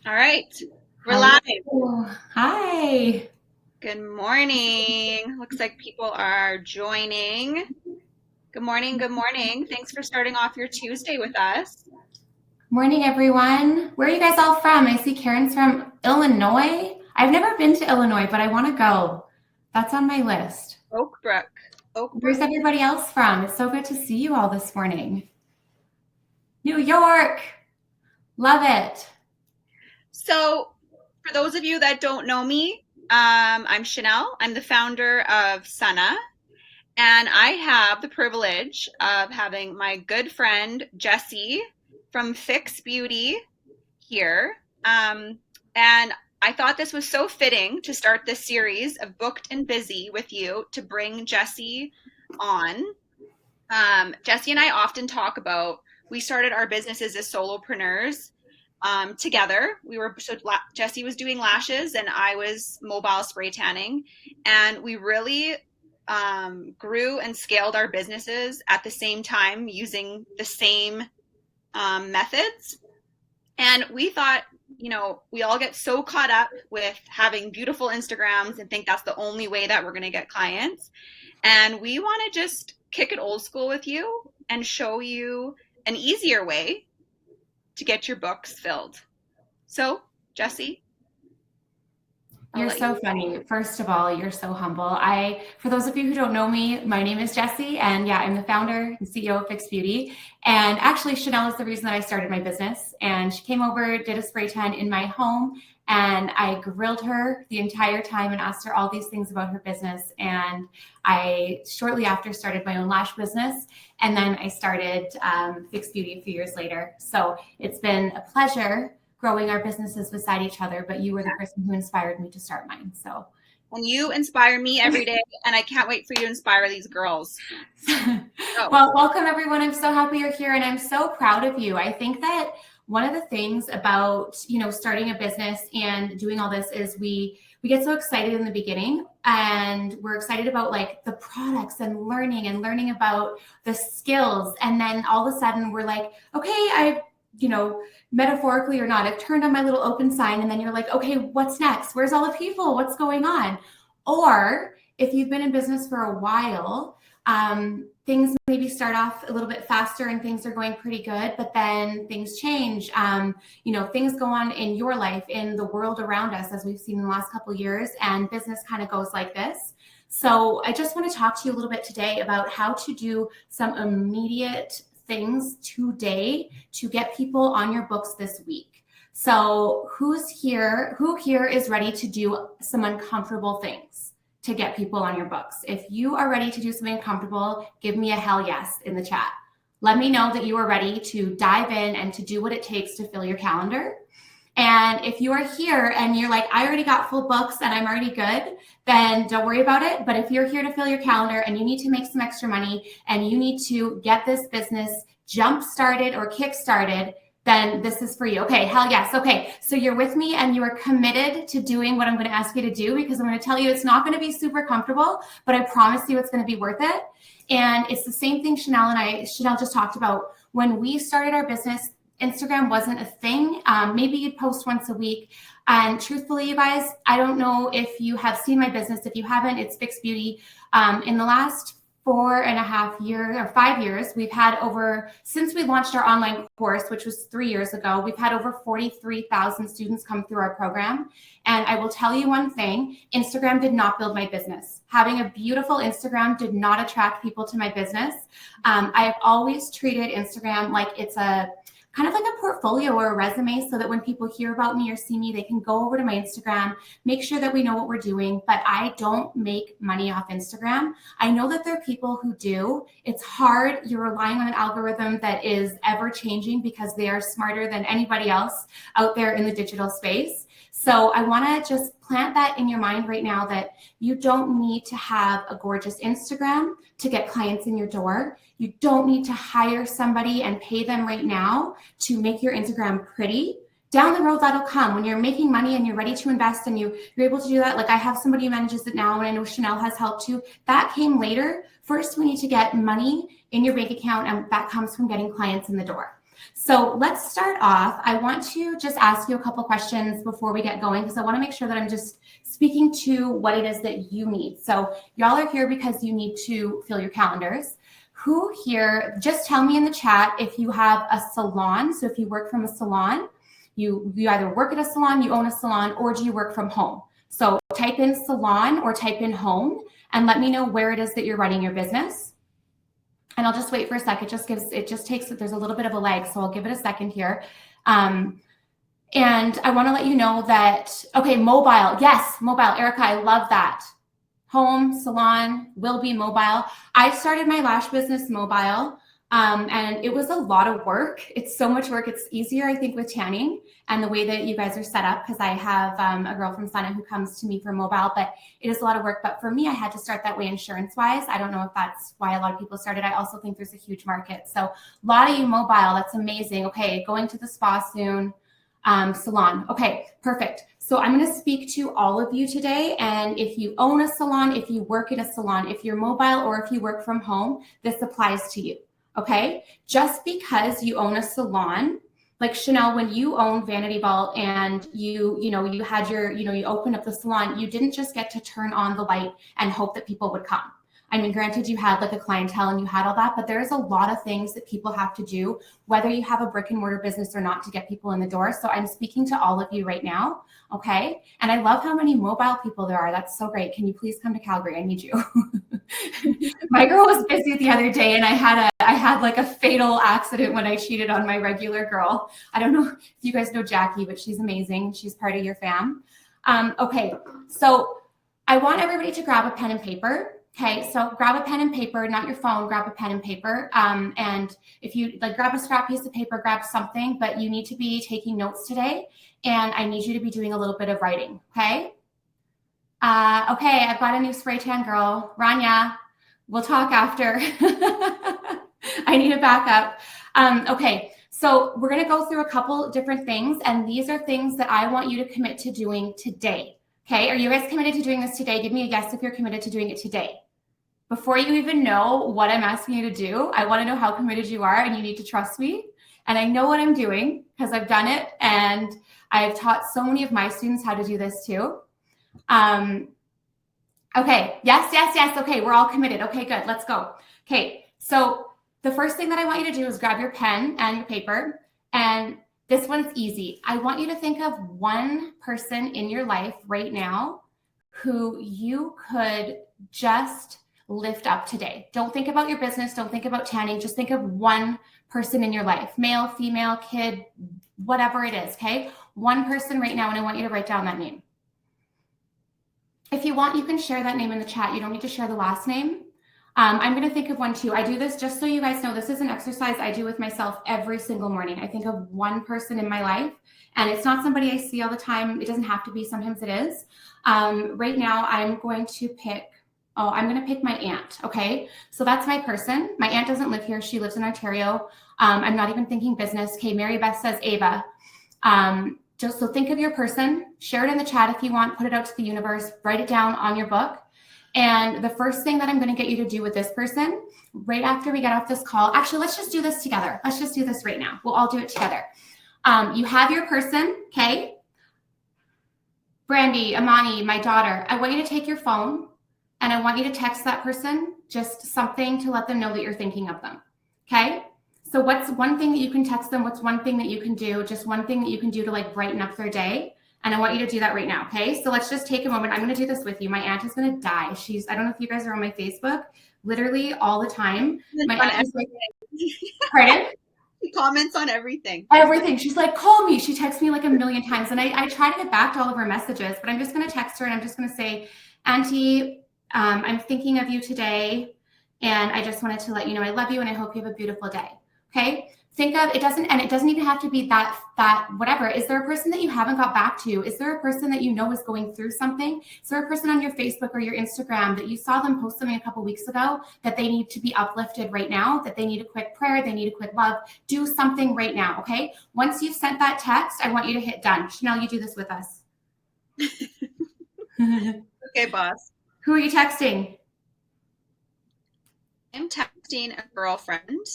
All right, we're Hello. live. Hi. Good morning. Looks like people are joining. Good morning. Good morning. Thanks for starting off your Tuesday with us. Morning, everyone. Where are you guys all from? I see Karen's from Illinois. I've never been to Illinois, but I want to go. That's on my list. Oakbrook. Where's Oakbrook. everybody else from? It's so good to see you all this morning. New York. Love it. So, for those of you that don't know me, I'm Shannelle. I'm the founder of Sunna, and I have the privilege of having my good friend Jessi from Fixe Beauty here. And I thought this was so fitting to start this series of Booked and Busy with you to bring Jessi on. Jessi and I often talk about we started our businesses as solopreneurs together. Jessi was doing lashes and I was mobile spray tanning, and we really grew and scaled our businesses at the same time using the same methods. And we thought, we all get so caught up with having beautiful Instagrams and think that's the only way that we're going to get clients. And we want to just kick it old school with you and show you an easier way to get your books filled. So, Jessi, I'll You're let so you. funny. First of all, you're so humble. For those of you who don't know me, my name is Jessi, and yeah, I'm the founder and CEO of Fixe Beauty. And actually, Shannelle is the reason that I started my business. And she came over, did a spray tan in my home, and I grilled her the entire time and asked her all these things about her business. And I shortly after started my own lash business, and then I started Fixe Beauty a few years later. So it's been a pleasure growing our businesses beside each other, but you were the person who inspired me to start mine. So, And you inspire me every day, and I can't wait for you to inspire these girls. So, well, welcome everyone. I'm so happy you're here, and I'm so proud of you. I think that one of the things about starting a business and doing all this is we get so excited in the beginning, and we're excited about like the products and learning about the skills, and then all of a sudden we're like, okay, metaphorically or not, I've turned on my little open sign, and then you're like, okay, what's next? Where's all the people? What's going on? Or if you've been in business for a while, things maybe start off a little bit faster and things are going pretty good, but then things change. Things go on in your life, in the world around us, as we've seen in the last couple of years, and business kind of goes like this. So I just want to talk to you a little bit today about how to do some immediate things today to get people on your books this week. So who here is ready to do some uncomfortable things to get people on your books? If you are ready to do something uncomfortable, give me a hell yes in the chat. Let me know that you are ready to dive in and to do what it takes to fill your calendar. And if you are here and you're like, I already got full books and I'm already good, then don't worry about it. But if you're here to fill your calendar and you need to make some extra money and you need to get this business jump started or kick started, then this is for you. Okay, hell yes. Okay, so you're with me and you are committed to doing what I'm going to ask you to do, because I'm going to tell you it's not going to be super comfortable, but I promise you it's going to be worth it. And it's the same thing Shannelle just talked about. When we started our business, Instagram wasn't a thing. Maybe you'd post once a week. And truthfully, you guys, I don't know if you have seen my business. If you haven't, it's Fixe Beauty. In the last 4.5 years or 5 years, we've had since we launched our online course, which was 3 years ago, we've had over 43,000 students come through our program. And I will tell you one thing, Instagram did not build my business. Having a beautiful Instagram did not attract people to my business. I have always treated Instagram like it's a kind of like a portfolio or a resume, so that when people hear about me or see me, they can go over to my Instagram, make sure that we know what we're doing. But I don't make money off Instagram. I know that there are people who do. It's hard. You're relying on an algorithm that is ever changing because they are smarter than anybody else out there in the digital space. So I want to just plant that in your mind right now, that you don't need to have a gorgeous Instagram to get clients in your door. You don't need to hire somebody and pay them right now to make your Instagram pretty. Down the road, that'll come when you're making money and you're ready to invest and you're able to do that. Like I have somebody who manages it now, and I know Shannelle has helped too. That came later. First, we need to get money in your bank account, and that comes from getting clients in the door. So let's start off. I want to just ask you a couple questions before we get going, because I want to make sure that I'm just speaking to what it is that you need. So y'all are here because you need to fill your calendars. Who here, just tell me in the chat if you have a salon. So if you work from a salon, you either work at a salon, you own a salon, or do you work from home? So type in salon or type in home and let me know where it is that you're running your business. And I'll just wait for a sec. It just takes, there's a little bit of a lag, so I'll give it a second here. And I want to let you know that, okay, mobile. Yes, mobile. Erica, I love that. Home, salon, will be mobile. I started my lash business mobile, and it was a lot of work. It's so much work. It's easier, I think, with tanning and the way that you guys are set up, because I have a girl from Sunna who comes to me for mobile, but it is a lot of work. But for me, I had to start that way insurance-wise. I don't know if that's why a lot of people started. I also think there's a huge market. So a lot of you mobile, that's amazing. Okay, going to the spa soon. Salon. Okay, perfect. So I'm going to speak to all of you today. And if you own a salon, if you work in a salon, if you're mobile, or if you work from home, this applies to you. Okay. Just because you own a salon, like Shannelle, when you owned Vanity Vault and you had your, you opened up the salon, you didn't just get to turn on the light and hope that people would come. I mean, granted, you had like a clientele and you had all that, but there's a lot of things that people have to do, whether you have a brick and mortar business or not, to get people in the door. So I'm speaking to all of you right now. Okay. And I love how many mobile people there are. That's so great. Can you please come to Calgary? I need you. My girl was busy the other day and I had like a fatal accident when I cheated on my regular girl. I don't know if you guys know Jackie, but she's amazing. She's part of your fam. Okay. So I want everybody to grab a pen and paper. Okay, so grab a pen and paper, not your phone, grab a pen and paper. And if you like, grab a scrap piece of paper, grab something, but you need to be taking notes today. And I need you to be doing a little bit of writing, okay? Okay, I've got a new spray tan girl, Rania. We'll talk after. I need a backup. Okay, so we're gonna go through a couple different things, and these are things that I want you to commit to doing today. Okay, are you guys committed to doing this today? Give me a yes if you're committed to doing it today. Before you even know what I'm asking you to do, I want to know how committed you are, and you need to trust me. And I know what I'm doing because I've done it, and I've taught so many of my students how to do this too. Okay, yes. Okay, we're all committed. Okay, good, let's go. Okay, so the first thing that I want you to do is grab your pen and your paper, and this one's easy. I want you to think of one person in your life right now who you could just lift up today. Don't think about your business. Don't think about tanning. Just think of one person in your life, male, female, kid, whatever it is, okay? One person right now, and I want you to write down that name. If you want, you can share that name in the chat. You don't need to share the last name. I'm going to think of one too. I do this just so you guys know, this is an exercise I do with myself every single morning. I think of one person in my life, and it's not somebody I see all the time. It doesn't have to be. Sometimes it is. Right now, I'm going to pick my aunt. Okay. So that's my person. My aunt doesn't live here. She lives in Ontario. I'm not even thinking business. Okay. Mary Beth says Ava. Just so think of your person, share it in the chat if you want, put it out to the universe, write it down on your book. And the first thing that I'm going to get you to do with this person, right after we get off this call, actually, let's just do this together. Let's just do this right now. We'll all do it together. You have your person. Okay. Brandy, Amani, my daughter, I want you to take your phone and I want you to text that person just something to let them know that you're thinking of them. Okay. So what's one thing that you can text them? What's one thing that you can do? Just one thing that you can do to like brighten up their day. And I want you to do that right now. Okay. So let's just take a moment. I'm going to do this with you. My aunt is going to die. I don't know if you guys are on my Facebook, literally all the time. My aunt is like, pardon? She comments on everything. Everything. She's like, call me. She texts me like a million times. And I try to get back to all of her messages, but I'm just going to text her and I'm just going to say, Auntie, I'm thinking of you today. And I just wanted to let you know I love you and I hope you have a beautiful day. Okay. Think of it doesn't even have to be that whatever. Is there a person that you haven't got back to? Is there a person that you know is going through something? Is there a person on your Facebook or your Instagram that you saw them post something a couple weeks ago that they need to be uplifted right now, that they need a quick prayer, they need a quick love? Do something right now, okay? Once you've sent that text, I want you to hit done. Shannelle, you do this with us. Okay, boss. Who are you texting? I'm texting a girlfriend.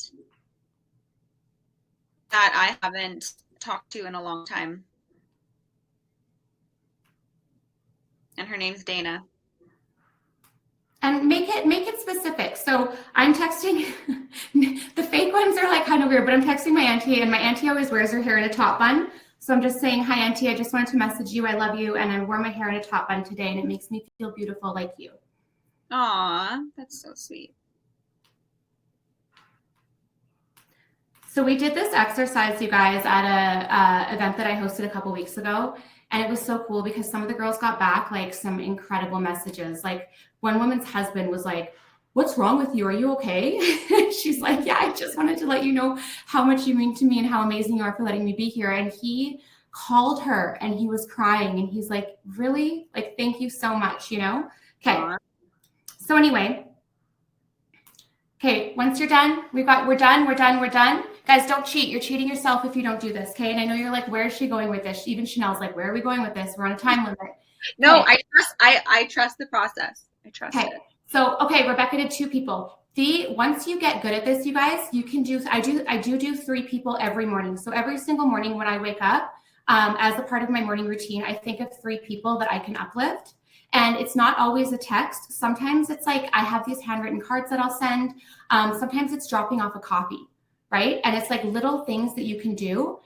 that I haven't talked to in a long time. And her name's Dana. And make it specific. So I'm texting, the fake ones are like kind of weird, but I'm texting my auntie, and my auntie always wears her hair in a top bun. So I'm just saying, hi auntie, I just wanted to message you, I love you, and I wore my hair in a top bun today, and it makes me feel beautiful like you. Aw, that's so sweet. So we did this exercise, you guys, at a event that I hosted a couple weeks ago, and it was so cool because some of the girls got back like some incredible messages. Like one woman's husband was like, "What's wrong with you? Are you okay?" She's like, "Yeah, I just wanted to let you know how much you mean to me and how amazing you are for letting me be here." And he called her and he was crying and he's like, "Really? Like, thank you so much, you know?" Okay. Aw. So anyway, okay, once you're done, we're done. Guys, don't cheat. You're cheating yourself if you don't do this, okay? And I know you're like, where is she going with this? Even Chanel's like, where are we going with this? We're on a time limit. No, Okay. I trust the process. I trust Okay. it. So, okay, Rebecca did 2 people. Once you get good at this, you guys, you can do, I do 3 people every morning. So every single morning when I wake up, as a part of my morning routine, I think of 3 people that I can uplift. And it's not always a text. Sometimes it's like I have these handwritten cards that I'll send. Sometimes it's dropping off a copy, right? And it's like little things that you can do.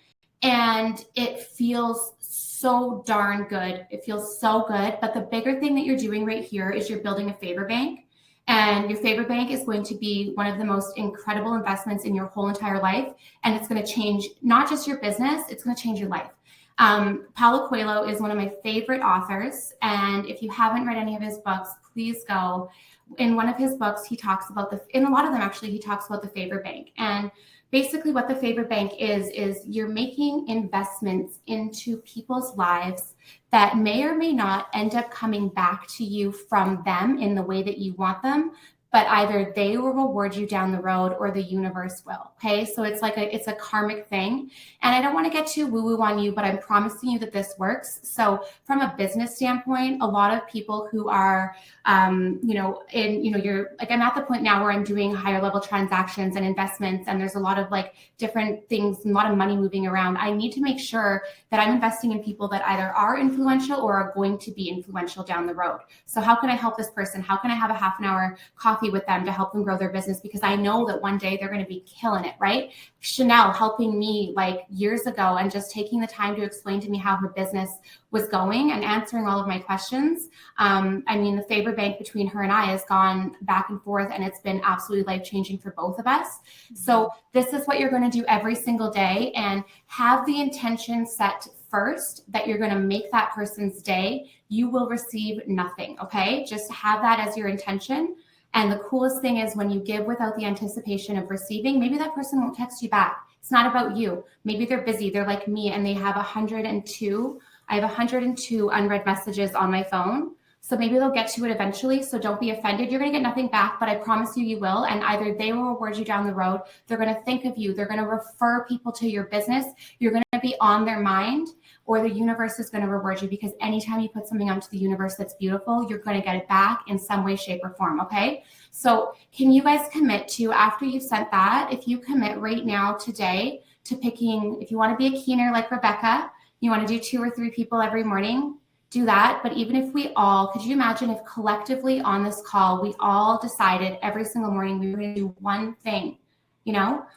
And it feels so darn good. It feels so good. But the bigger thing that you're doing right here is you're building a favor bank. And your favor bank is going to be one of the most incredible investments in your whole entire life. And it's going to change not just your business, it's going to change your life. Paulo Coelho is one of my favorite authors. And if you haven't read any of his books, please go. In one of his books, he talks about in a lot of them, actually, he talks about the favor bank. And basically what the favor bank is you're making investments into people's lives that may or may not end up coming back to you from them in the way that you want them, but either they will reward you down the road or the universe will. Okay. So it's like it's a karmic thing. And I don't want to get too woo-woo on you, but I'm promising you that this works. So from a business standpoint, a lot of people who are, you're like, I'm at the point now where I'm doing higher level transactions and investments, and there's a lot of like different things, a lot of money moving around. I need to make sure that I'm investing in people that either are influential or are going to be influential down the road. So how can I help this person? How can I have a half an hour coffee with them to help them grow their business? Because I know that one day they're going to be killing it, right? Shannelle helping me like years ago and just taking the time to explain to me how her business was going and answering all of my questions. I mean, the favor bank between her and I has gone back and forth, and it's been absolutely life-changing for both of us. So this is what you're going to do every single day, and have the intention set first that you're going to make that person's day. You will receive nothing. Okay. Just have that as your intention. And the coolest thing is when you give without the anticipation of receiving, maybe that person won't text you back. It's not about you. Maybe they're busy. They're like me and they have 102. I have 102 unread messages on my phone. So maybe they'll get to it eventually. So don't be offended. You're going to get nothing back, but I promise you, you will. And either they will reward you down the road. They're going to think of you. They're going to refer people to your business. You're going to be on their mind, or the universe is going to reward you, because anytime you put something out to the universe that's beautiful, you're going to get it back in some way, shape, or form. Okay. So can you guys commit to, after you've sent that, if you commit right now today to picking, if you want to be a keener like Rebecca, you want to do 2 or 3 people every morning, do that. But even if we all, could you imagine if collectively on this call, we all decided every single morning we were going to do one thing,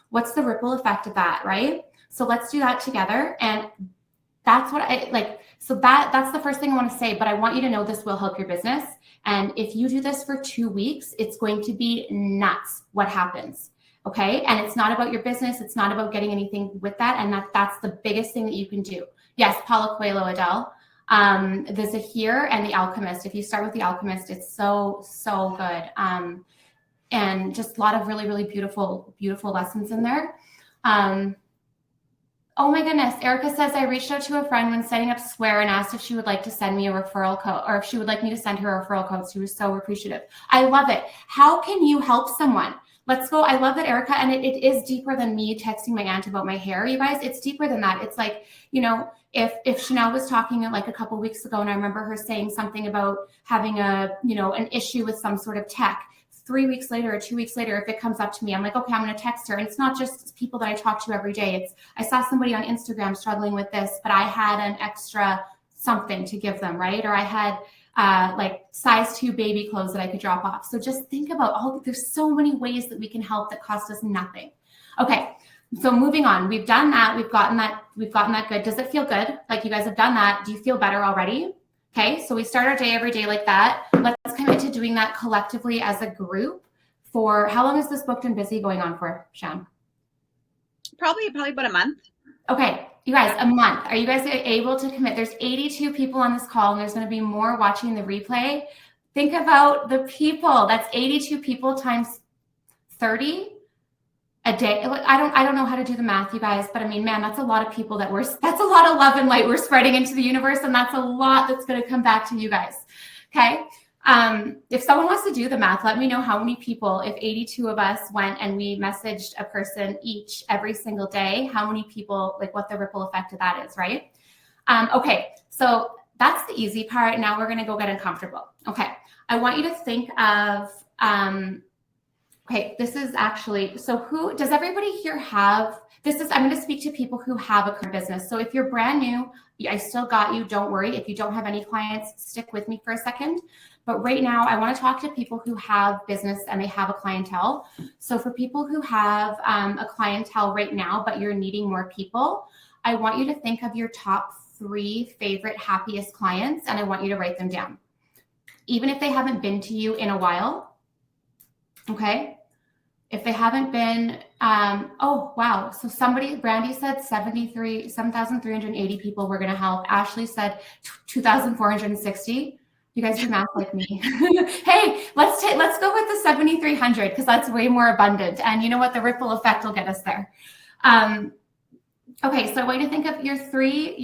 what's the ripple effect of that, right? So let's do that together. And that's what I like. So that's the first thing I want to say, but I want you to know this will help your business. And if you do this for 2 weeks, it's going to be nuts what happens. Okay. And it's not about your business. It's not about getting anything with that. And that's the biggest thing that you can do. Yes. Paulo Coelho, Adele. There's a Here and The Alchemist. If you start with The Alchemist, it's so good. And just a lot of really, really beautiful lessons in there. Oh my goodness. Erica says, I reached out to a friend when setting up Square and asked if she would like to send me a referral code, or if she would like me to send her a referral code. She was so appreciative. I love it. How can you help someone? Let's go. I love that, Erica. And it is deeper than me texting my aunt about my hair, you guys. It's deeper than that. It's like, if Shannelle was talking like a couple weeks ago, and I remember her saying something about having an issue with some sort of tech, 3 weeks later or 2 weeks later, if it comes up to me, I'm like, okay, I'm going to text her. And it's not just people that I talk to every day. It's, I saw somebody on Instagram struggling with this, but I had an extra something to give them, right? Or I had like size 2 baby clothes that I could drop off. So just think about there's so many ways that we can help that cost us nothing. Okay. So moving on, we've done that. We've gotten that good. Does it feel good? Like you guys have done that. Do you feel better already? Okay. So we start our day every day like that. Let's commit to doing that collectively as a group for, how long is this Booked and Busy going on for, Shan? Probably about a month. Okay, you guys, a month. Are you guys able to commit? There's 82 people on this call, and there's going to be more watching the replay. Think about the people. That's 82 people times 30 a day. I don't know how to do the math, you guys, but I mean, man, that's a lot of people that's a lot of love and light we're spreading into the universe, and that's a lot that's going to come back to you guys. Okay. If someone wants to do the math, let me know how many people, if 82 of us went and we messaged a person each every single day, how many people, like what the ripple effect of that is, right? Okay, so that's the easy part. Now we're going to go get uncomfortable. Okay, I want you to think of, okay, this is actually, so who, does everybody here have, I'm going to speak to people who have a current business. So if you're brand new, I still got you, don't worry. If you don't have any clients, stick with me for a second. But right now, I want to talk to people who have business and they have a clientele. So for people who have a clientele right now, but you're needing more people, I want you to think of your top 3 favorite, happiest clients, and I want you to write them down. Even if they haven't been to you in a while, okay? If they haven't been, oh, wow. So Brandy said 7,380 people we're going to help. Ashley said 2,460. You guys do math like me. Hey, let's go with the 7,300 because that's way more abundant. And you know what? The ripple effect will get us there. Okay, so I want you to think of your three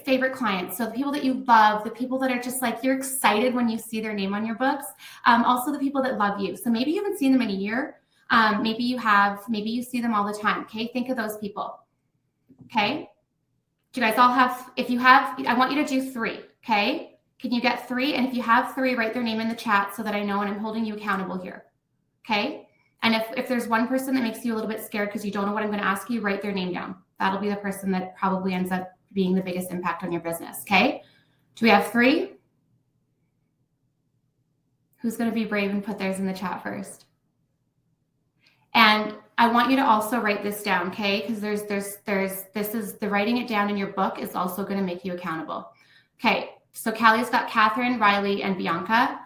favorite clients. So the people that you love, the people that are just like, you're excited when you see their name on your books. Also the people that love you. So maybe you haven't seen them in a year. Maybe you have, maybe you see them all the time. Okay, think of those people. Okay, do you guys all have, if you have, I want you to do 3. Okay. Can you get 3? And if you have 3, write their name in the chat so that I know and I'm holding you accountable here. Okay. And if there's one person that makes you a little bit scared because you don't know what I'm going to ask you, write their name down. That'll be the person that probably ends up being the biggest impact on your business. Okay. Do we have 3? Who's going to be brave and put theirs in the chat first? And I want you to also write this down. Okay. Because the writing it down in your book is also going to make you accountable. Okay. So Callie's got Catherine, Riley, and Bianca.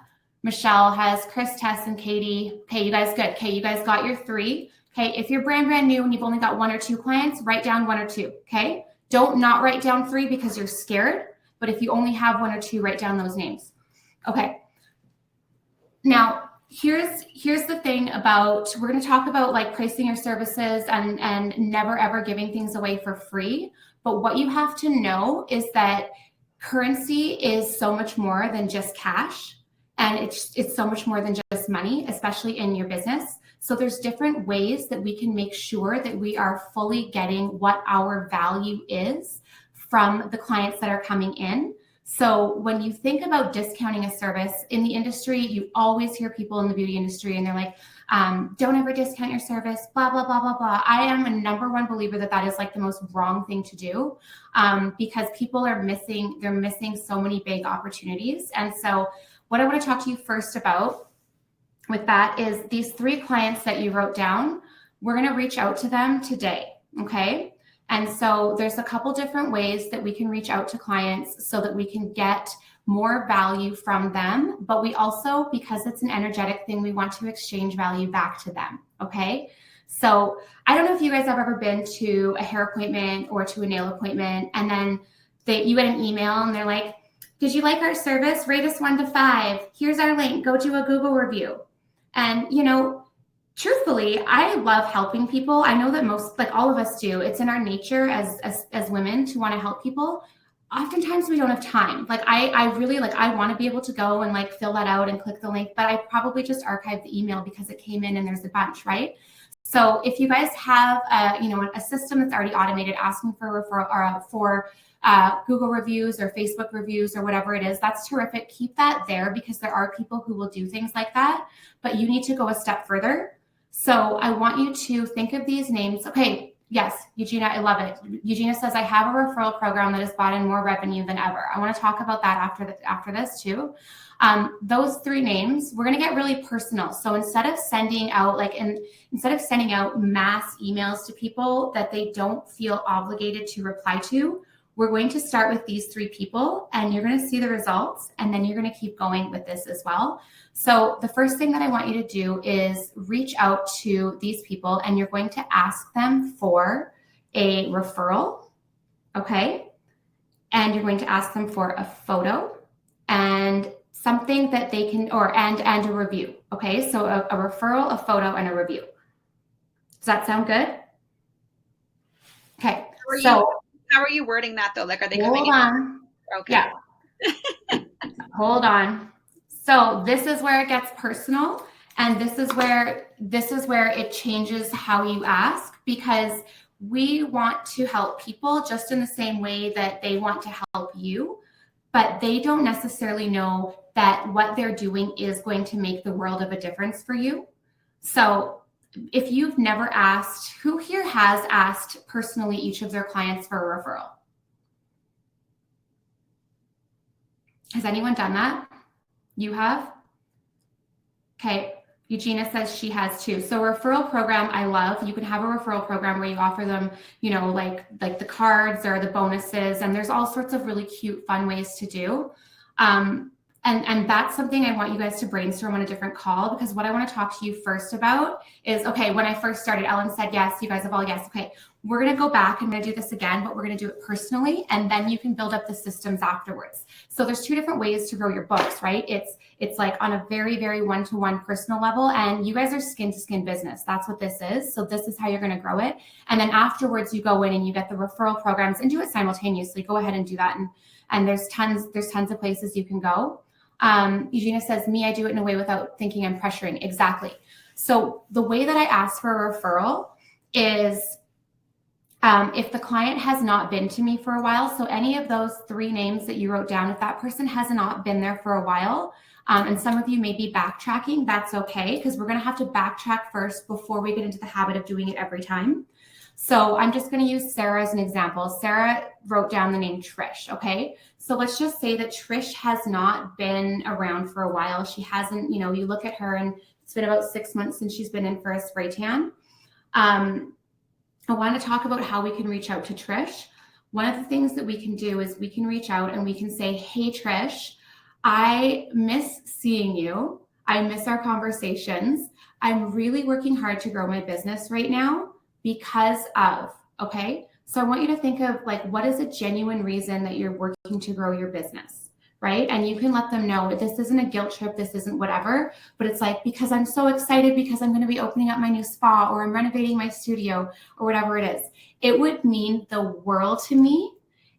Michelle has Chris, Tess, and Katie. Okay, you guys good. Okay, you guys got your 3. Okay, if you're brand new and you've only got 1 or 2 clients, write down 1 or 2. Okay, don't not write down 3 because you're scared. But if you only have 1 or 2, write down those names. Okay. Now, here's the thing about, we're going to talk about like pricing your services and never ever giving things away for free. But what you have to know is that currency is so much more than just cash, and it's so much more than just money, especially in your business. So there's different ways that we can make sure that we are fully getting what our value is from the clients that are coming in. So when you think about discounting a service in the industry, you always hear people in the beauty industry and they're like, don't ever discount your service, blah, blah, blah, blah, blah. I am a #1 believer that is like the most wrong thing to do, because people are missing so many big opportunities. And so what I want to talk to you first about with that is these 3 clients that you wrote down. We're going to reach out to them today. Okay. And so there's a couple different ways that we can reach out to clients so that we can get more value from them. But we also, because it's an energetic thing, we want to exchange value back to them. Okay. So I don't know if you guys have ever been to a hair appointment or to a nail appointment, and then you get an email and they're like, did you like our service? Rate us 1 to 5. Here's our link. Go do a Google review. And, truthfully, I love helping people. I know that all of us do. It's in our nature as women to want to help people. Oftentimes we don't have time. I really I want to be able to go and fill that out and click the link, but I probably just archived the email because it came in and there's a bunch, right? So if you guys have a system that's already automated asking for a referral or for Google reviews or Facebook reviews or whatever it is. That's terrific. Keep that there because there are people who will do things like that, but you need to go a step further. So I want you to think of these names. Okay, yes, Eugenia, I love it. Eugenia says, I have a referral program that has brought in more revenue than ever. I want to talk about that after this too. Those three names, we're going to get really personal. So instead of sending out mass emails to people that they don't feel obligated to reply to, we're going to start with these three people and you're going to see the results, and then you're going to keep going with this as well. So the first thing that I want you to do is reach out to these people and you're going to ask them for a referral, okay? And you're going to ask them for a photo and something that they can, and a review, okay? So a referral, a photo, and a review. Does that sound good? Okay, how are you wording that though? Like, are they hold on. Okay. Yeah. Hold on. So this is where it gets personal, and this is where it changes how you ask, because we want to help people just in the same way that they want to help you, but they don't necessarily know that what they're doing is going to make the world of a difference for you. So if you've never asked, who here has asked personally each of their clients for a referral? Has anyone done that? You have? Okay. Eugenia says she has too. So referral program, I love. You can have a referral program where you offer them, like the cards or the bonuses, and there's all sorts of really cute, fun ways to do. And that's something I want you guys to brainstorm on a different call, because what I want to talk to you first about is, okay, when I first started, Ellen said yes, you guys have all yes. Okay, we're going to go back and we're going to do this again, but we're going to do it personally, and then you can build up the systems afterwards. So there's two different ways to grow your books, right? It's like on a very, very one-to-one personal level, and you guys are skin-to-skin business. That's what this is. So this is how you're going to grow it. And then afterwards you go in and you get the referral programs and do it simultaneously. Go ahead and do that. And there's tons of places you can go. Eugenia says, me, I do it in a way without thinking I'm pressuring. Exactly. So the way that I ask for a referral is if the client has not been to me for a while. So any of those three names that you wrote down, if that person has not been there for a while, and some of you may be backtracking, that's okay, because we're going to have to backtrack first before we get into the habit of doing it every time. So I'm just going to use Sarah as an example. Sarah wrote down the name Trish, okay? So let's just say that Trish has not been around for a while. She hasn't, you look at her and it's been about 6 months since she's been in for a spray tan. I want to talk about how we can reach out to Trish. One of the things that we can do is we can reach out and we can say, hey, Trish, I miss seeing you. I miss our conversations. I'm really working hard to grow my business right now because of, okay? So I want you to think of like, what is a genuine reason that you're working to grow your business, right? And you can let them know this isn't a guilt trip, this isn't whatever, but it's like, because I'm so excited because I'm going to be opening up my new spa, or I'm renovating my studio, or whatever it is. It would mean the world to me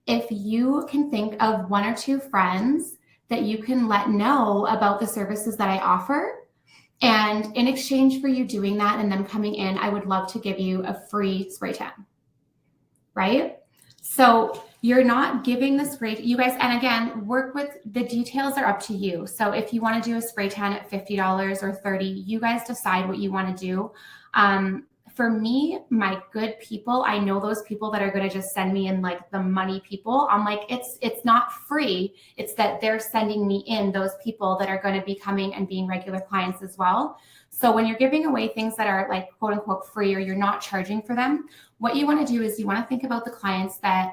if you can think of one or two friends that you can let know about the services that I offer. And in exchange for you doing that and them coming in, I would love to give you a free spray tan, right? So you're not giving the spray, you guys, and again, work with, the details are up to you. So if you want to do a spray tan at $50 or $30, you guys decide what you want to do. For me, my good people, I know those people that are going to just send me in like the money people. I'm like, it's not free. It's that they're sending me in those people that are going to be coming and being regular clients as well. So when you're giving away things that are like quote unquote free, or you're not charging for them, what you want to do is you want to think about the clients that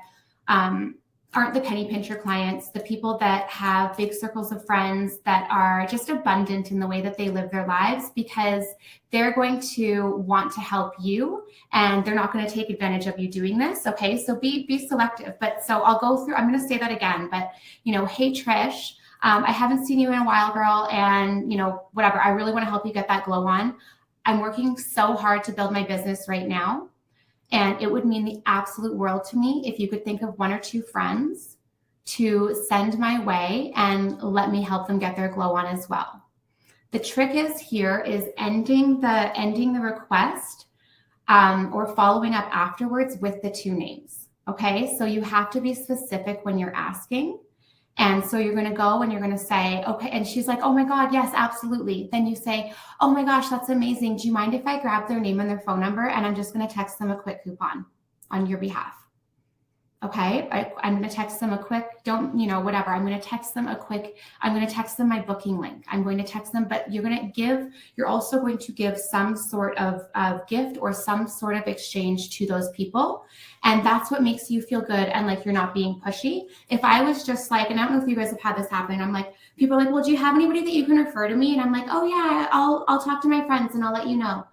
aren't the penny pincher clients, the people that have big circles of friends that are just abundant in the way that they live their lives, because they're going to want to help you and they're not going to take advantage of you doing this. Okay. So be selective. But so I'll go through, I'm going to say that again, but hey, Trish, I haven't seen you in a while, girl. And whatever, I really want to help you get that glow on. I'm working so hard to build my business right now. And it would mean the absolute world to me if you could think of one or two friends to send my way and let me help them get their glow on as well. The trick is ending the request or following up afterwards with the two names. Okay, so you have to be specific when you're asking. And so you're going to go and you're going to say, okay. And she's like, oh my God, yes, absolutely. Then you say, oh my gosh, that's amazing. Do you mind if I grab their name and their phone number? And I'm just going to text them a quick coupon on your behalf. Okay, I'm going to text them a quick, whatever. I'm going to text them my booking link. I'm going to text them, but you're also going to give some sort of gift or some sort of exchange to those people. And that's what makes you feel good and like you're not being pushy. If I was just like, and I don't know if you guys have had this happen, I'm like, people are like, well, do you have anybody that you can refer to me? And I'm like, oh yeah, I'll talk to my friends and I'll let you know.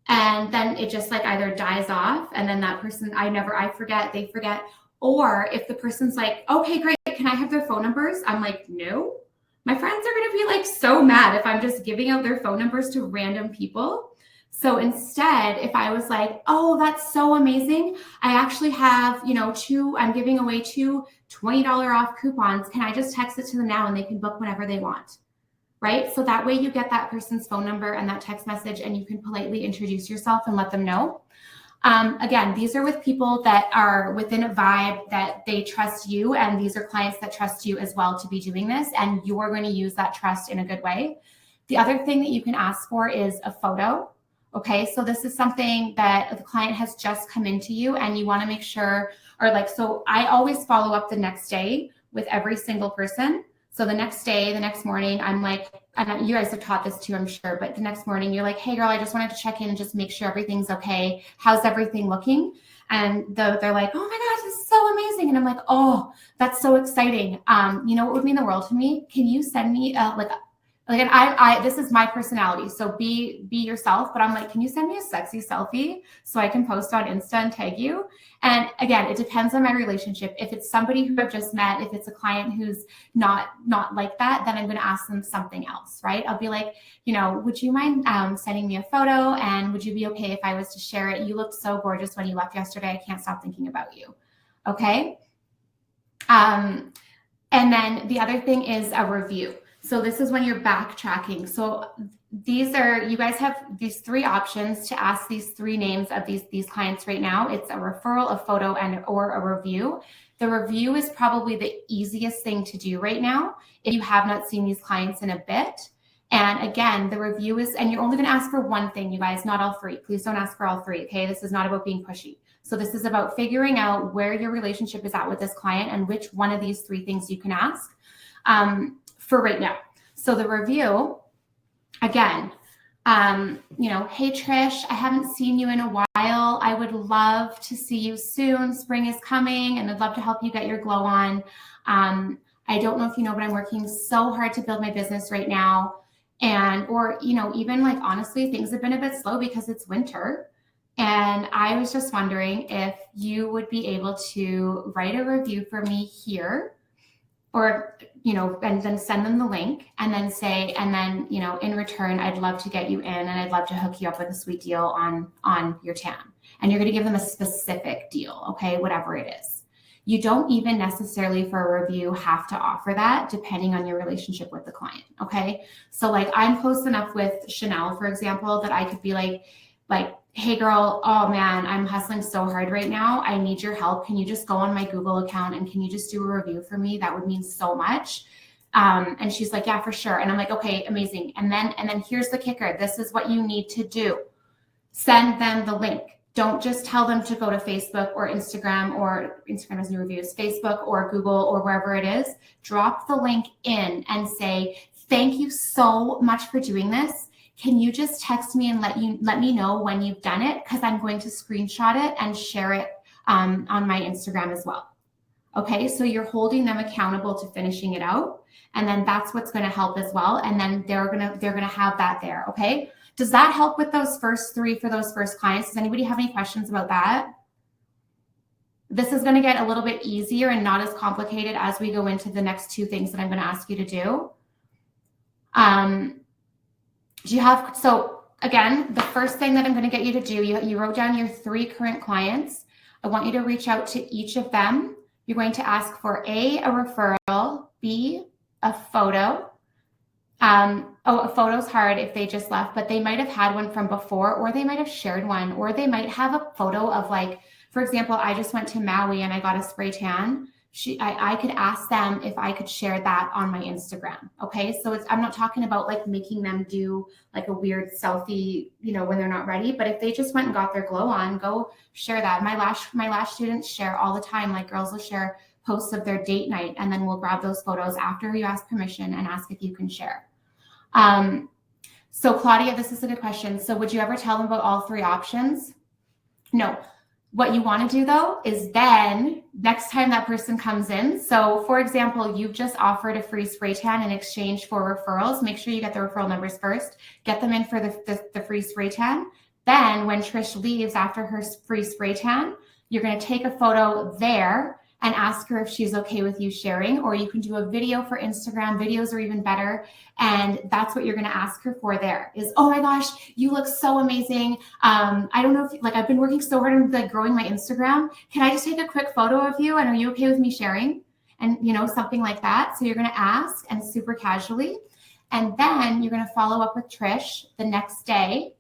And then it just like either dies off, and then that person, they forget. Or if the person's like, okay, great, can I have their phone numbers? I'm like, no. My friends are going to be like so mad if I'm just giving out their phone numbers to random people. So instead, if I was like, oh, that's so amazing. I actually have, I'm giving away two $20 off coupons. Can I just text it to them now and they can book whenever they want? Right? So that way you get that person's phone number and that text message, and you can politely introduce yourself and let them know. Again, these are with people that are within a vibe that they trust you, and these are clients that trust you as well to be doing this, and you're going to use that trust in a good way. The other thing that you can ask for is a photo. Okay, so this is something that the client has just come into you, and you want to make sure, so I always follow up the next day with every single person. So the next morning, I'm like, and you guys have taught this too, I'm sure, but the next morning you're like, hey girl, I just wanted to check in and just make sure everything's okay. How's everything looking? And they're like, oh my gosh, this is so amazing. And I'm like, oh, that's so exciting. You know what would mean the world to me? Can you send me and I this is my personality, so be yourself, but I'm like, can you send me a sexy selfie so I can post on Insta and tag you? And again, it depends on my relationship. If it's somebody who I've just met, if it's a client who's not like that, then I'm going to ask them something else, right? I'll be like, would you mind sending me a photo, and would you be okay if I was to share it? You looked so gorgeous when you left yesterday. I can't stop thinking about you. Okay. And then the other thing is a review. So this is when you're backtracking. So you guys have these three options to ask these three names of these clients right now. It's a referral, a photo, or a review. The review is probably the easiest thing to do right now if you have not seen these clients in a bit. And again, the review is, and you're only going to ask for one thing, you guys, not all three. Please don't ask for all three, okay? This is not about being pushy. So this is about figuring out where your relationship is at with this client and which one of these three things you can ask. For right now. So the review, again, hey Trish, I haven't seen you in a while. I would love to see you soon. Spring is coming, and I'd love to help you get your glow on. I don't know if you know, but I'm working so hard to build my business right now. Or even like, honestly, things have been a bit slow because it's winter. And I was just wondering if you would be able to write a review for me here, or, and then send them the link, and then say, in return, I'd love to get you in, and I'd love to hook you up with a sweet deal on your tan. And you're going to give them a specific deal, okay, whatever it is. You don't even necessarily for a review have to offer that, depending on your relationship with the client, okay? So like, I'm close enough with Shannelle, for example, that I could be like, hey girl, oh man, I'm hustling so hard right now. I need your help. Can you just go on my Google account and can you just do a review for me? That would mean so much. And she's like, yeah, for sure. And I'm like, okay, amazing. And then here's the kicker. This is what you need to do. Send them the link. Don't just tell them to go to Facebook or Instagram, or Instagram has new reviews, Facebook or Google or wherever it is. Drop the link in and say, thank you so much for doing this. Can you just text me and let me know when you've done it? Because I'm going to screenshot it and share it on my Instagram as well. Okay, so you're holding them accountable to finishing it out, and then that's what's going to help as well. And then they're gonna have that there. Okay, does that help with those first three for those first clients? Does anybody have any questions about that? This is going to get a little bit easier and not as complicated as we go into the next two things that I'm going to ask you to do. So again, the first thing that I'm going to get you to do, you wrote down your three current clients. I want you to reach out to each of them. You're going to ask for A, a referral, B, a photo. A photo's hard if they just left, but they might have had one from before, or they might have shared one, or they might have a photo of like for example, I just went to Maui and I got a spray tan. I could ask them if I could share that on my Instagram. Okay. So I'm not talking about like making them do like a weird selfie, when they're not ready, but if they just went and got their glow on, go share that. My lash students share all the time. Like girls will share posts of their date night, and then we'll grab those photos after you ask permission and ask if you can share. So Claudia, this is a good question. So would you ever tell them about all three options? No. What you want to do though is then next time that person comes in, so for example, you've just offered a free spray tan in exchange for referrals. Make sure you get the referral numbers first, get them in for the free spray tan. Then when Trish leaves after her free spray tan, you're going to take a photo there and ask her if she's okay with you sharing, or you can do a video for Instagram. Videos are even better. And that's what you're going to ask her for there is, oh my gosh, you look so amazing. I don't know if I've been working so hard on like growing my Instagram. Can I just take a quick photo of you? And are you okay with me sharing? And something like that. So you're going to ask, and super casually. And then you're going to follow up with Trish the next day.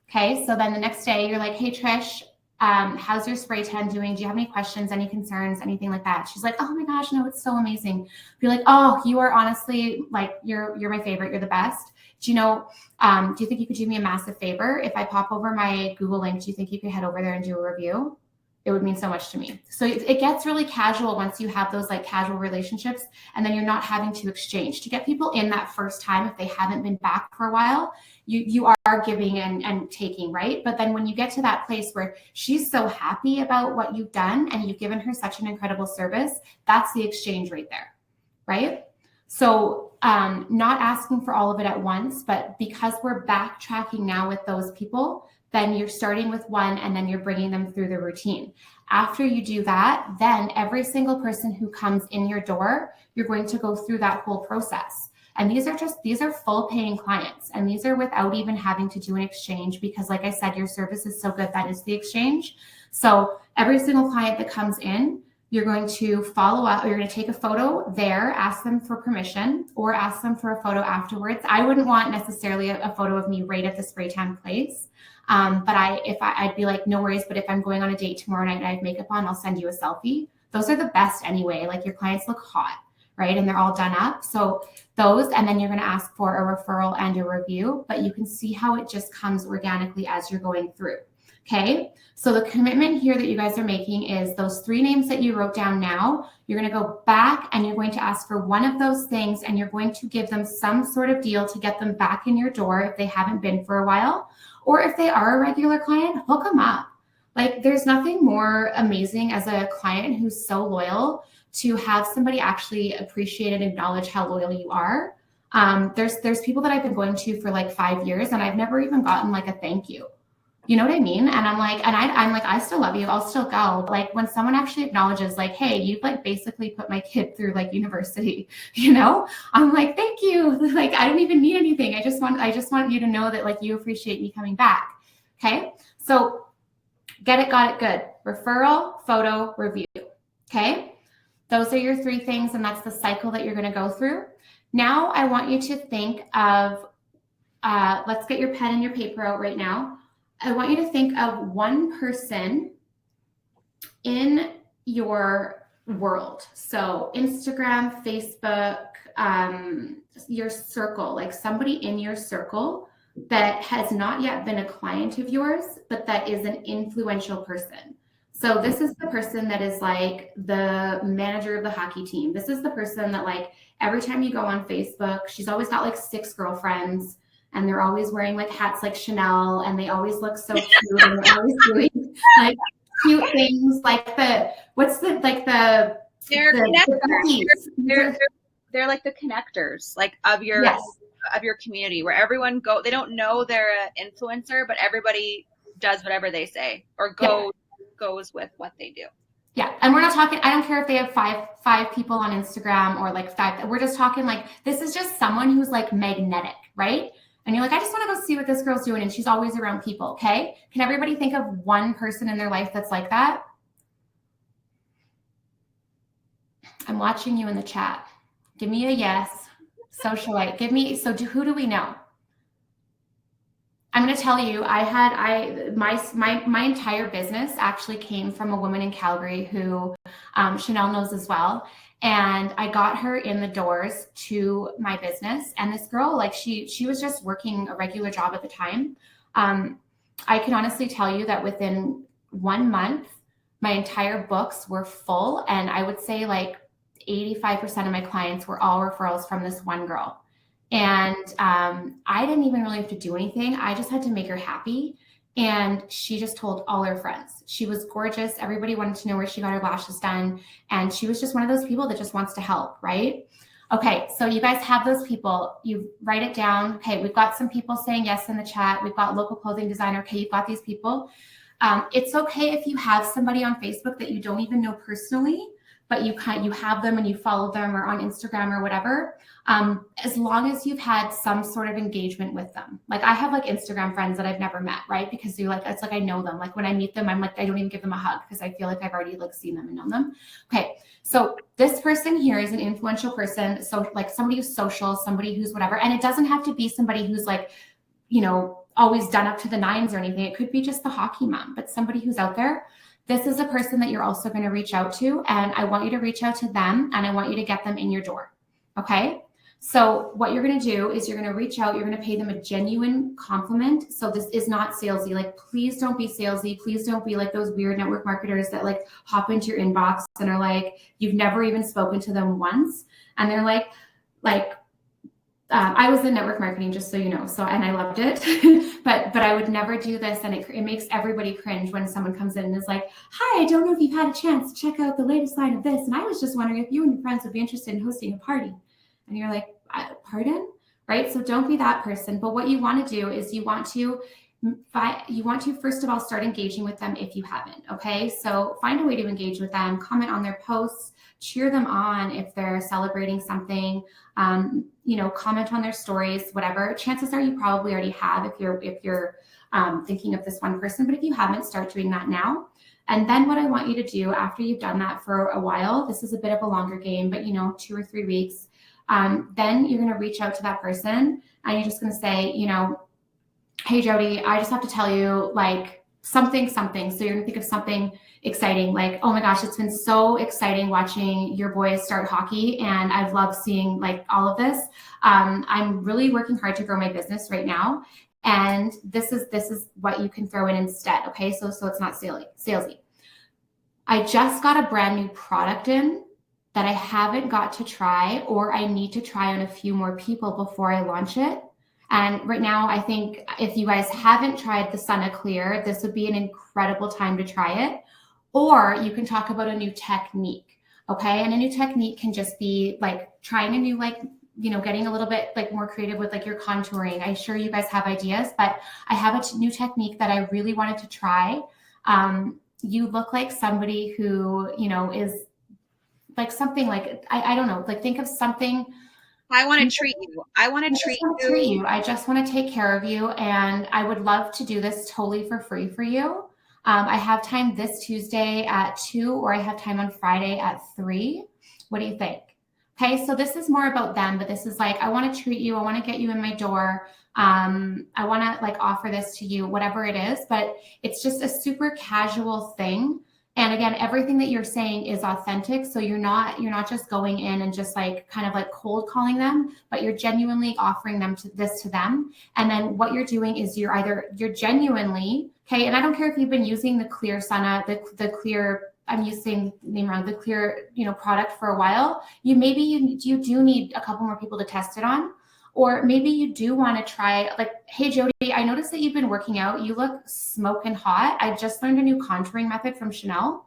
Okay. So then the next day you're like, hey Trish, how's your spray tan doing? Do you have any questions, any concerns, anything like that? She's like, oh my gosh, no, it's so amazing. Be like, oh, you are honestly like, you're my favorite. You're the best. Do you think you could do me a massive favor? If I pop over my Google link, do you think you could head over there and do a review? It would mean so much to me. So it gets really casual once you have those like casual relationships, and then you're not having to exchange. To get people in that first time, if they haven't been back for a while, you are giving and taking, right? But then when you get to that place where she's so happy about what you've done and you've given her such an incredible service, that's the exchange right there, right? So not asking for all of it at once, but because we're backtracking now with those people, then you're starting with one and then you're bringing them through the routine. After you do that, then every single person who comes in your door, you're going to go through that whole process. And these are full paying clients, and these are without even having to do an exchange, because like I said, your service is so good, that is the exchange. So every single client that comes in, you're going to follow up, or you're going to take a photo there, ask them for permission, or ask them for a photo afterwards. I wouldn't want necessarily a photo of me right at the spray tan place. But I'd be like, no worries, but if I'm going on a date tomorrow night and I have makeup on, I'll send you a selfie. Those are the best anyway. Like your clients look hot, right? And they're all done up. So those, and then you're going to ask for a referral and a review, but you can see how it just comes organically as you're going through. Okay. So the commitment here that you guys are making is those three names that you wrote down now. You're going to go back and you're going to ask for one of those things, and you're going to give them some sort of deal to get them back in your door if they haven't been for a while. Or if they are a regular client, hook them up. Like there's nothing more amazing as a client who's so loyal to have somebody actually appreciate and acknowledge how loyal you are. There's people that I've been going to for like 5 years, and I've never even gotten like a thank you. You know what I mean? And I'm like, I still love you. I'll still go. But like when someone actually acknowledges like, hey, you've like basically put my kid through like university, I'm like, thank you. Like, I don't even need anything. I just want you to know that like you appreciate me coming back. Okay. So get it, got it, good. Referral, photo, review. Okay. Those are your three things. And that's the cycle that you're going to go through. Now I want you to think of, let's get your pen and your paper out right now. I want you to think of one person in your world. So Instagram, Facebook, your circle, like somebody in your circle that has not yet been a client of yours, but that is an influential person. So this is the person that is like the manager of the hockey team. This is the person that like every time you go on Facebook, she's always got like 6 girlfriends. And they're always wearing like hats like Chanel, and they always look so cute, and they're always doing like cute things like they're connectors. They're like the connectors, like of your community, where everyone they don't know they're an influencer, but everybody does whatever they say or goes with what they do. Yeah. And we're not talking, I don't care if they have five people on Instagram or like 5. We're just talking like, this is just someone who's like magnetic, right? And you're like, I just want to go see what this girl's doing. And she's always around people. Okay. Can everybody think of one person in their life that's like that? I'm watching you in the chat. Give me a yes. Socialite. Who do we know? I'm going to tell you, my entire business actually came from a woman in Calgary who Shannelle knows as well. And I got her in the doors to my business. And this girl, like she was just working a regular job at the time. I can honestly tell you that within 1 month, my entire books were full. And I would say like 85% of my clients were all referrals from this one girl. And I didn't even really have to do anything. I just had to make her happy. And she just told all her friends. She was gorgeous. Everybody wanted to know where she got her lashes done. And she was just one of those people that just wants to help, right? Okay, so you guys have those people. You write it down. Okay, we've got some people saying yes in the chat. We've got local clothing designer. Okay, you've got these people. It's okay if you have somebody on Facebook that you don't even know personally, but you have them and you follow them, or on Instagram or whatever. As long as you've had some sort of engagement with them. Like I have like Instagram friends that I've never met, right? Because it's like I know them. Like when I meet them, I'm like, I don't even give them a hug because I feel like I've already like seen them and known them. Okay, so this person here is an influential person. So like somebody who's social, somebody who's whatever. And it doesn't have to be somebody who's like, always done up to the nines or anything. It could be just the hockey mom, but somebody who's out there. This is a person that you're also going to reach out to. And I want you to reach out to them and I want you to get them in your door. Okay. So what you're going to do is you're going to reach out, you're going to pay them a genuine compliment. So this is not salesy. Like, please don't be salesy. Please don't be like those weird network marketers that like hop into your inbox and are like, you've never even spoken to them once. And they're like, I was in network marketing, just so you know. So, and I loved it, but I would never do this. And it makes everybody cringe when someone comes in and is like, hi, I don't know if you've had a chance to check out the latest line of this. And I was just wondering if you and your friends would be interested in hosting a party. And you're like, pardon? Right? So don't be that person. But what you want to do is you want to first of all start engaging with them if you haven't. Okay. So find a way to engage with them, comment on their posts, cheer them on if they're celebrating something, comment on their stories, whatever. Chances are you probably already have if you're thinking of this one person, but if you haven't, start doing that now. And then what I want you to do after you've done that for a while, this is a bit of a longer game, but 2 or 3 weeks, then you're going to reach out to that person and you're just going to say, hey, Jody, I just have to tell you like something. So you're going to think of something exciting, like, oh my gosh, it's been so exciting watching your boys start hockey. And I've loved seeing like all of this. I'm really working hard to grow my business right now. And this is what you can throw in instead. Okay. So it's not salesy. I just got a brand new product in that I haven't got to try, or I need to try on a few more people before I launch it. And right now, I think if you guys haven't tried the Sunna Clear, this would be an incredible time to try it. Or you can talk about a new technique, okay? And a new technique can just be like trying a new, getting a little bit like more creative with like your contouring. I'm sure you guys have ideas, but I have a new technique that I really wanted to try. You look like somebody who, is like something like, I don't know, like think of something. I want to treat you. I want to treat you. I just want to take care of you. And I would love to do this totally for free for you. I have time this Tuesday at 2, or I have time on Friday at 3. What do you think? Okay, so this is more about them, but this is like, I want to treat you. I want to get you in my door. I want to like offer this to you, whatever it is, but it's just a super casual thing. And again, everything that you're saying is authentic. So you're not just going in and just like kind of like cold calling them, but you're genuinely offering them this to them. And then what you're doing is you're genuinely, okay. And I don't care if you've been using the Clear Sunna, the Clear, I'm using the name wrong, the Clear, product for a while. You do need a couple more people to test it on. Or maybe you do want to try, like, hey, Jody, I noticed that you've been working out. You look smoking hot. I just learned a new contouring method from Shannelle,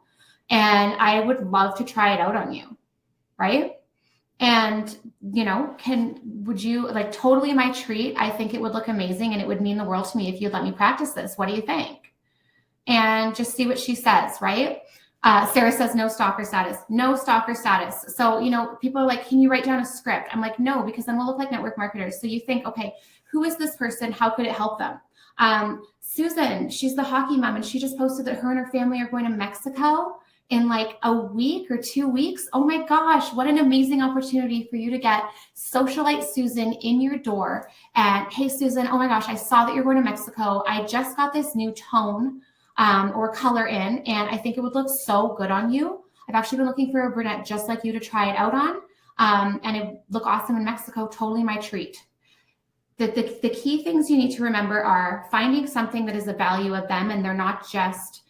and I would love to try it out on you, right? And, would you, like, totally my treat. I think it would look amazing, and it would mean the world to me if you'd let me practice this. What do you think? And just see what she says, right? Sarah says no stalker status. No stalker status. So, people are like, can you write down a script? I'm like, no, because then we'll look like network marketers. So you think, okay, who is this person? How could it help them? Susan, she's the hockey mom, and she just posted that her and her family are going to Mexico in like a week or 2 weeks. Oh my gosh, what an amazing opportunity for you to get Socialite Susan in your door. And hey, Susan, oh my gosh, I saw that you're going to Mexico. I just got this new tone or color in, and I think it would look so good on you. I've actually been looking for a brunette just like you to try it out on. And it would look awesome in Mexico. Totally my treat. The key things you need to remember are finding something that is a value of them, and you're not just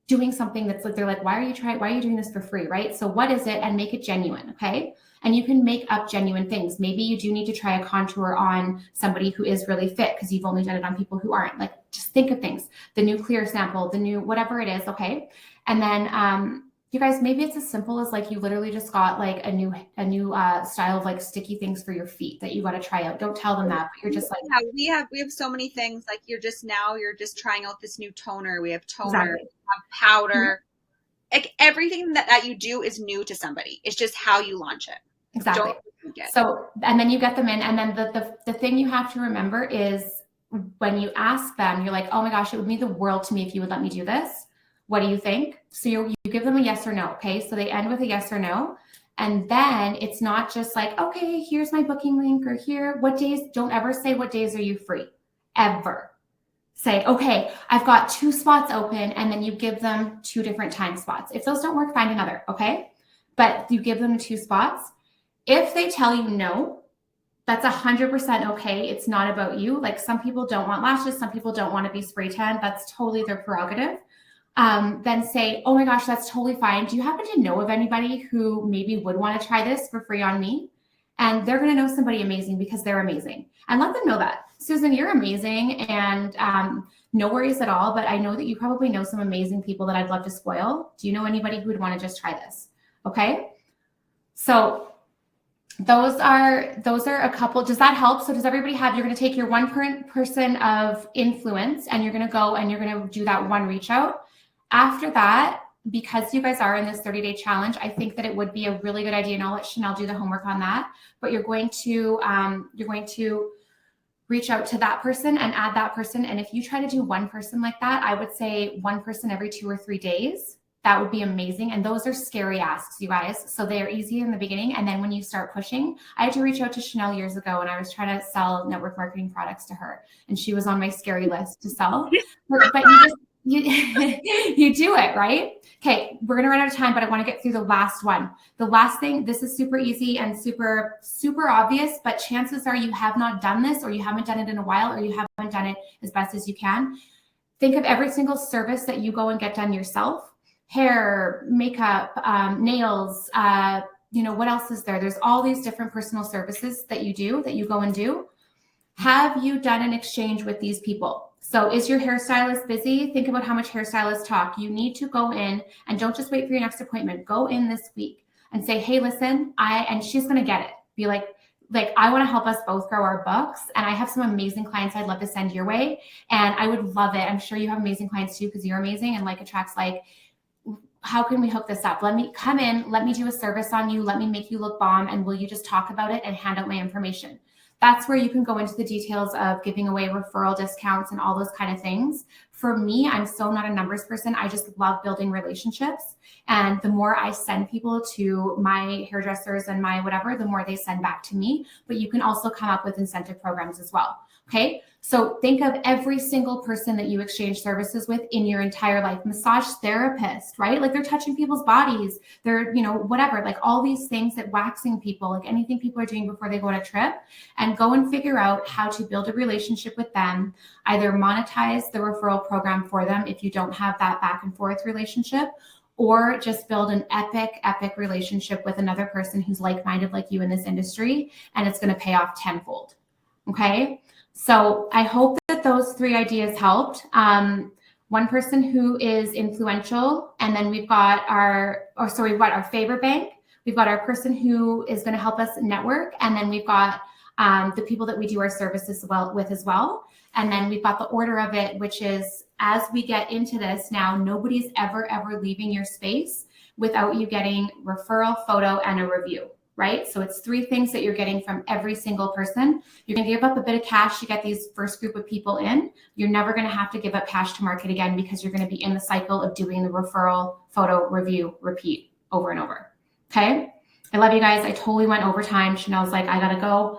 doing something that's like, they're like, why are you doing this for free, right? So what is it? And make it genuine, okay? And you can make up genuine things. Maybe you do need to try a contour on somebody who is really fit because you've only done it on people who aren't. Like, just think of things, the new clear sample, the new whatever it is, okay? And then you guys, maybe it's as simple as like you literally just got like a new style of like sticky things for your feet that you got to try out. Don't tell them that, but you're just like, yeah, we have so many things. Like you're just trying out this new toner. We have toner, exactly. we have powder. Like everything that you do is new to somebody. It's just how you launch it. Exactly. So, and then you get them in, and then the thing you have to remember is when you ask them, you're like, oh my gosh, it would mean the world to me if you would let me do this. What do you think? So you give them a yes or no. Okay. So they end with a yes or no. And then it's not just like, okay, here's my booking link, or here, what days, don't ever say what days are you free, ever. Say, okay, I've got 2 spots open, and then you give them 2 different time spots. If those don't work, find another, okay? But you give them 2 spots. If they tell you no, that's 100% okay. It's not about you. Like, some people don't want lashes. Some people don't want to be spray tan. That's totally their prerogative. Then say, oh my gosh, that's totally fine. Do you happen to know of anybody who maybe would want to try this for free on me? And they're going to know somebody amazing because they're amazing. And let them know that. Susan, you're amazing, and no worries at all. But I know that you probably know some amazing people that I'd love to spoil. Do you know anybody who would want to just try this? Okay. So those are a couple. Does that help? So does everybody have, you're going to take your one person of influence, and you're going to go and you're going to do that one reach out. After that, because you guys are in this 30-day challenge, I think that it would be a really good idea, and I'll let Shannelle do the homework on that, but you're going to reach out to that person and add that person. And if you try to do one person like that, I would say one person every 2 or 3 days. That would be amazing. And those are scary asks, you guys. So they're easy in the beginning. And then when you start pushing, I had to reach out to Shannelle years ago, and I was trying to sell network marketing products to her, and she was on my scary list to sell. But you do it, right? Okay, we're gonna run out of time, but I want to get through the last one. The last thing, this is super easy and super, super obvious, but chances are you have not done this, or you haven't done it in a while, or you haven't done it as best as you can. Think of every single service that you go and get done yourself. Hair, makeup, nails, what else is there? There's all these different personal services that you go and do. Have you done an exchange with these people? So is your hairstylist busy? Think about how much hairstylists talk. You need to go in, and don't just wait for your next appointment. Go in this week and say, hey, listen, and she's going to get it. Be like, I want to help us both grow our books, and I have some amazing clients I'd love to send your way, and I would love it. I'm sure you have amazing clients too, because you're amazing, and like attracts like, how can we hook this up? Let me come in, let me do a service on you, let me make you look bomb, and will you just talk about it and hand out my information? That's where you can go into the details of giving away referral discounts and all those kind of things. For me, I'm so not a numbers person. I just love building relationships. And the more I send people to my hairdressers and my whatever, the more they send back to me. But you can also come up with incentive programs as well. Okay. So think of every single person that you exchange services with in your entire life. Massage therapist, right? Like, they're touching people's bodies. They're, whatever, like all these things that waxing people, like anything people are doing before they go on a trip, and go and figure out how to build a relationship with them, either monetize the referral program for them if you don't have that back and forth relationship, or just build an epic relationship with another person who's like-minded like you in this industry, and it's going to pay off tenfold. Okay. So I hope that those 3 ideas helped. One person who is influential, and then we've got our favor bank. We've got our person who is going to help us network, and then we've got the people that we do our services with as well. And then we've got the order of it, which is, as we get into this now, nobody's ever leaving your space without you getting referral, photo, and a review. right? So it's 3 things that you're getting from every single person. You're going to give up a bit of cash to get these first group of people in. You're never going to have to give up cash to market again because you're going to be in the cycle of doing the referral, photo, review, repeat over and over. Okay. I love you guys. I totally went over time. Shannelle's like, I gotta go.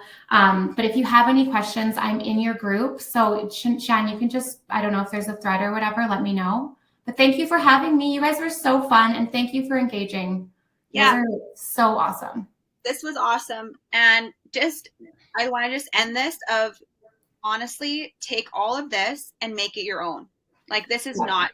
But if you have any questions, I'm in your group. So Shan, you can just, I don't know if there's a thread or whatever, let me know. But thank you for having me. You guys were so fun, and thank you for engaging. You guys Yeah, are so awesome. this was awesome. And just, I want to just end this of honestly, take all of this and make it your own. Like this is not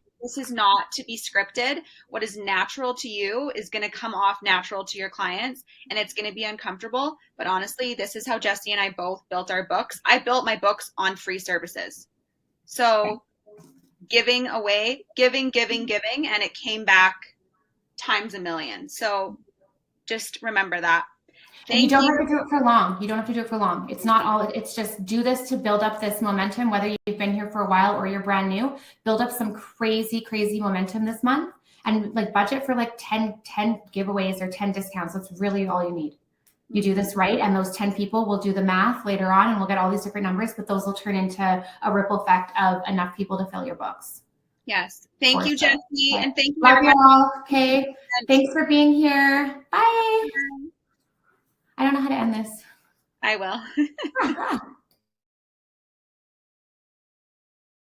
to be scripted. What is natural to you is going to come off natural to your clients, and it's going to be uncomfortable. But honestly, this is how Jessi and I both built our books. I built my books on free services. So giving away, giving, and it came back times a million. So just remember that. And you Thank don't you. have to do it for long. You don't have to do it for long. It's not all, it's just do this to build up this momentum, whether you've been here for a while or you're brand new. Build up some crazy, crazy momentum this month, and like budget for like 10 giveaways or 10 discounts. That's really all you need. You do this right, and those 10 people will do the math later on, and we'll get all these different numbers, but those will turn into a ripple effect of enough people to fill your books. Yes. Thank you, Sure. Jessi. And thank you, Love you everybody. all. Okay. Thanks for being here. Bye. I don't know how to end this. I will.